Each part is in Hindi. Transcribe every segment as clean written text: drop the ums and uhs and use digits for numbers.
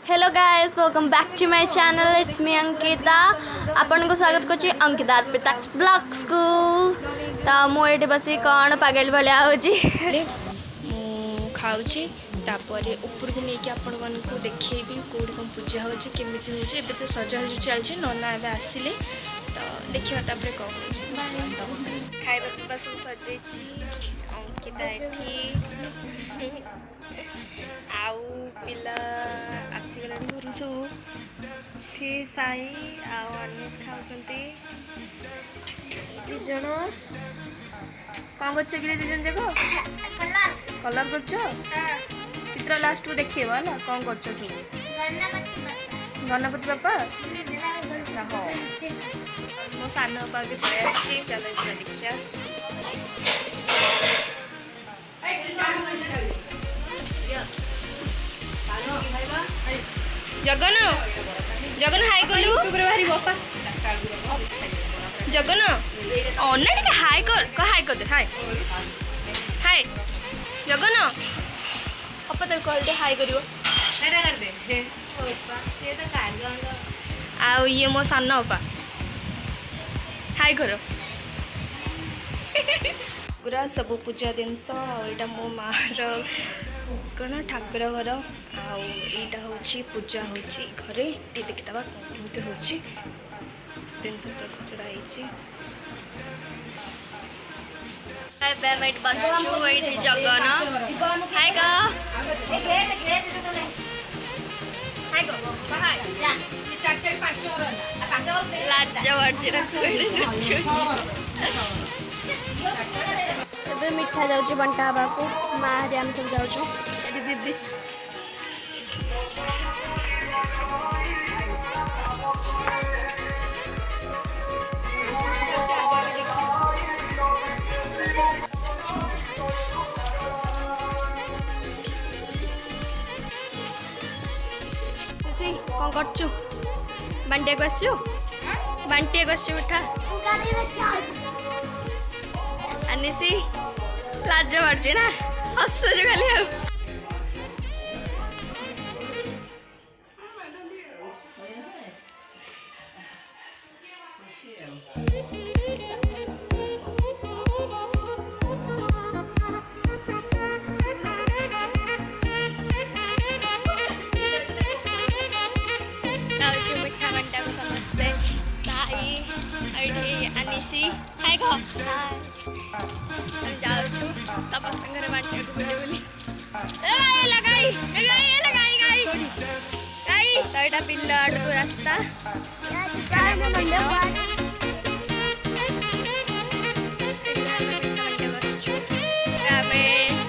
Hello guys welcome back to my channel it's me Ankita आपन को स्वागत करछि अंकिता अर्पिता ब्लॉग्स को तो मुझे बस कौन पागल भाया हो खाऊँ तापर ऊपर को लेकिन आपण मन को देखेबी कौटी कौन पूजा होची केमिति होची एबे तो सजासजी चलछि नना एबे आसिले तो देखिबा तापर कौन होची खाइबा पिबा सब सजेछि अंकिता एठी आउ पिला आसीगलानी घर सब साई आउ अनिस खाऊँच दिज कौन कर दिजन जाक कलर कर चित्र लास्ट को देखे है कौन कर सब गणपति बापा अच्छा हाँ मो सान बापा भी पलि चलो देखिए जगन जगन हाई कलु जगन अन्ना टे हाई कर दे हाई हाई जगन अपा तक कल हाई कर ये मो सान अपा हाई कर पूरा सब पूजा जिनस आईटा मो मार कौन ठाकुर घर आईटा हूँ पूजा हो घरे देखीदे कमी हो जिनस तो चढ़ाई बसचु ये जगन हाय लाज मिठा जाऊँ बंटा हवा को माँ हम सब जाऊँ दीदी कौन करचु बांटिया को आसचु बांटिया को आसचु मिठा अनिसी लाज मारची ना हसुच खाली अनिसी हाय कह जाऊँ तपस घर बांटे को बोली गाई पिल्ला आड़ रास्ता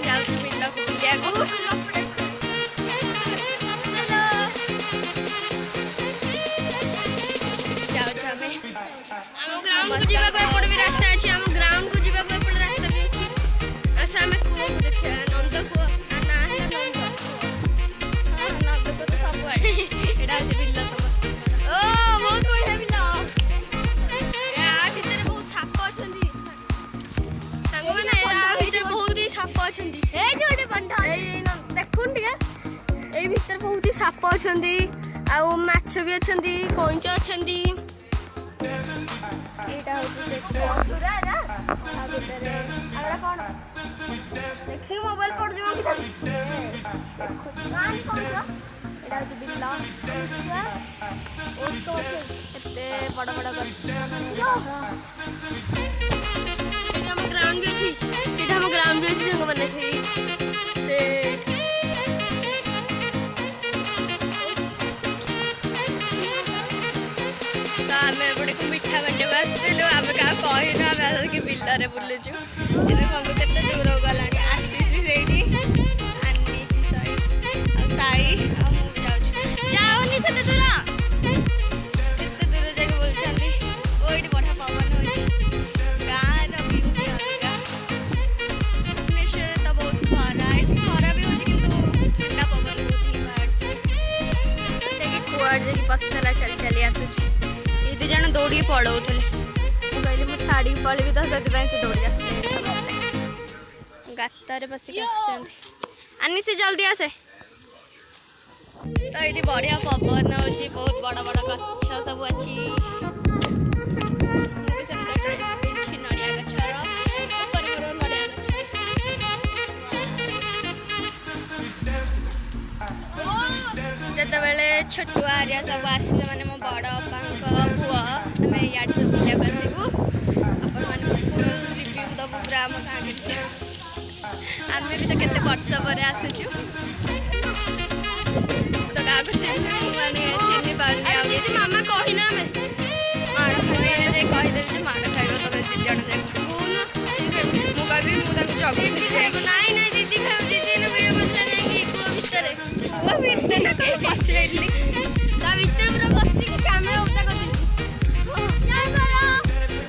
जाऊँ पिल्ला को ग्राउंड को जीवा को एपट भी रास्ता अछि हम ग्राउंड को जीवा को एपट रास्ता भी अछि अच्छा हमें कुओ को देखे नंद कुओ ना है नंद हां नंद को तो सब आड़े एडा अछि बिल्ला समस्त ओ बहुत बढ़िया बिल्ला या भीतर बहुत छाप अछंदी संग माने या भीतर बहुत ही छाप अछंदी ए जोडे बंटा ए देखुन ଟିକେ ए भीतर बहुत ही छाप अछंदी आ माछ भी अछंदी कोंच अछंदी एटा होती पूरा ना आ भीतर आला कोन देखि मोबाइल पड़ जमा कि देखो कान कोन एटा होती बिल्ला और तो एते बड़ा बड़ा कर हम ग्राउंड भी अछि सीधा हम ग्राउंड भी अछि संग बने से आमे बड़े को मिठा बंटे बसलु आमे का कहिना आमे के बिल्ला रे बुलुचु से मंगु केते दूर हो गलानी आसीसी सेठी अन्नीसी साई आ मु जाउनी से दूर केते दूर जाके बोलछंदी ओइडी बढ़ा पवन होई गान व्यू भी अलगा मेशे त बहुत खरा भी होची किंतु ठंडा पवन होती बाहर से कुआड़ जे पस्तला चल चली आसुची दी जन दौड़ी पड़ौले कहली मुझे छाड़ी पलि तो से दौड़ी आस गातार बसिक आनी से जल्दी आसे तो ये बढ़िया पवन होची बहुत बड़ा बड़ा गछ सब अच्छी मुझे ड्रेस पिंची नड़िया गछर ऊपर मोर नड़िया गछ जत बेले छोटू आरिया सब आसले माने मो बड़ बापा पुआ तमे याड सब बुलिया बसिबू अपन माने फुल रिव्यू दबु पूरा हम गाड़ी आमे भी तो केते वर्ष पर आसुचु तो गाको चिन्ह माने चिन्ह पाउनी आ मामा कहिना में मार खाइले जे कहि दे जे मार खाइबो तबे दी जण जे कोन मु कहबी मु तक जगी जाई नाही नाही दीदी खाओ दीदी ने वीडियो बता जाएंगी को भीतर के बसैली ता भीतर पूरा बसली के कैमरा उठा कर दी यार बड़ा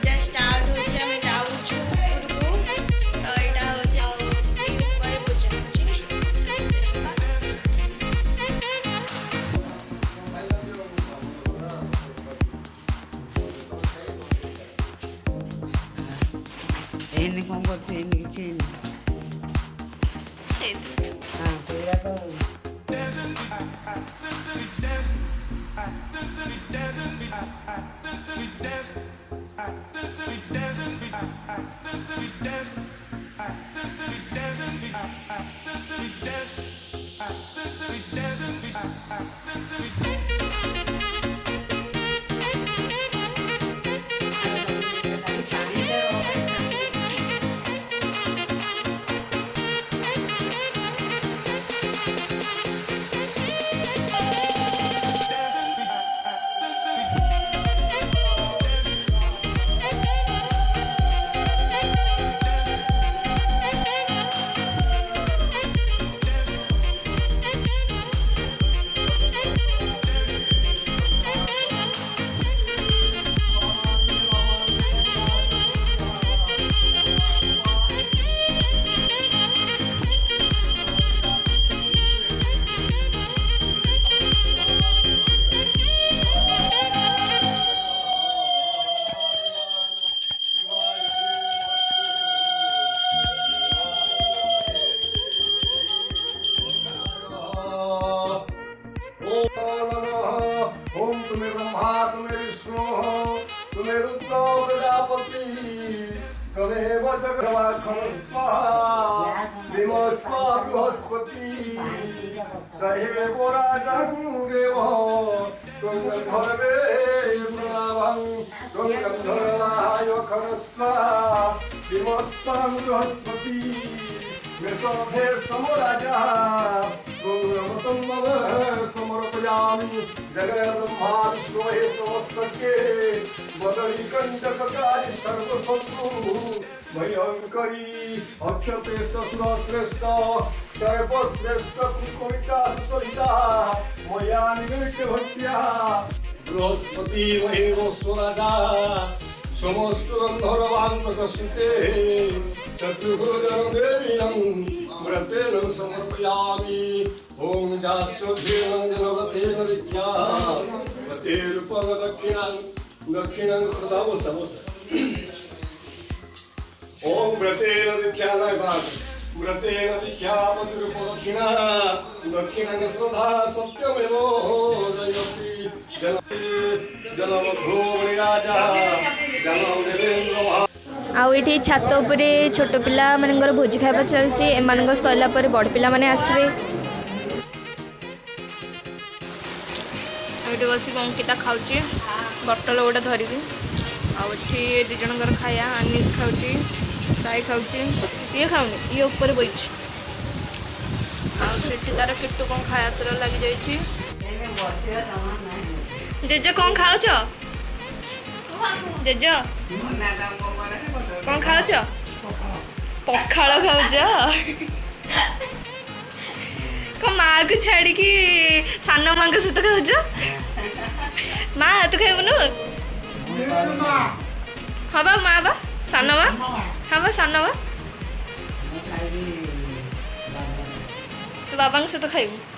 जस्ट स्टार्ट हो जे हमें जाऊ छु गुरु तो एटा हो जाओ ऊपर बुझे ini kongkot ini kecil. Ah, kira tu. Brihaspati सहे बोरा देव गंधर्वाय खरस्ता विमस्तां बृहस्पति मेषे समराजा समर्पयामि जगय ब्रह्मा विष्णु समस्तके बदरी कंटककारी सर्वशत्रु भयंकरी अक्षतेष्ट सुरश्रेष्ठ सर्वश्रेष्ठ कुकुमिता सुसरिता मया निमित्त भक्त्या बृहस्पति महेश्वराजा समस्त गंधर्वान् प्रकर्षिते चतुर्भुजं देवीनं व्रतेन समर्पयामि ओम जास्वधेन जनव्रतेन विद्या व्रतेरूपं दक्षिणं सदा ओम व्रतेन दीक्षालय व्रतेन दीक्षा मधुरूपदक्षिणा दक्षिणं सदा सत्यमेव जयति जलमध्रोमणि राजा जलम देवेन्द्र आउ ये छात उपरे छोट पिला मानकर भोजी खावा चलती एम सरला बड़ पिला माने आसवे ये बस अंकिता खाऊँ बटल गोटे धरिकी आठी दीज खाया अनिश खाऊँ साई खाऊँ ये खाऊनी ये ऊपर बही तार किट्टू कौन खाया तर लगी जाइए जेज कौन खाऊ जेज कौन खाऊ पखाड़ खाऊ कौन माँ को छाड़ी सान माँ सहित खाऊ माँ तू खाइबुन हाँ बा माँ बा सान माँ हाँ बा सान माँ तू बाबा सहित खाइबु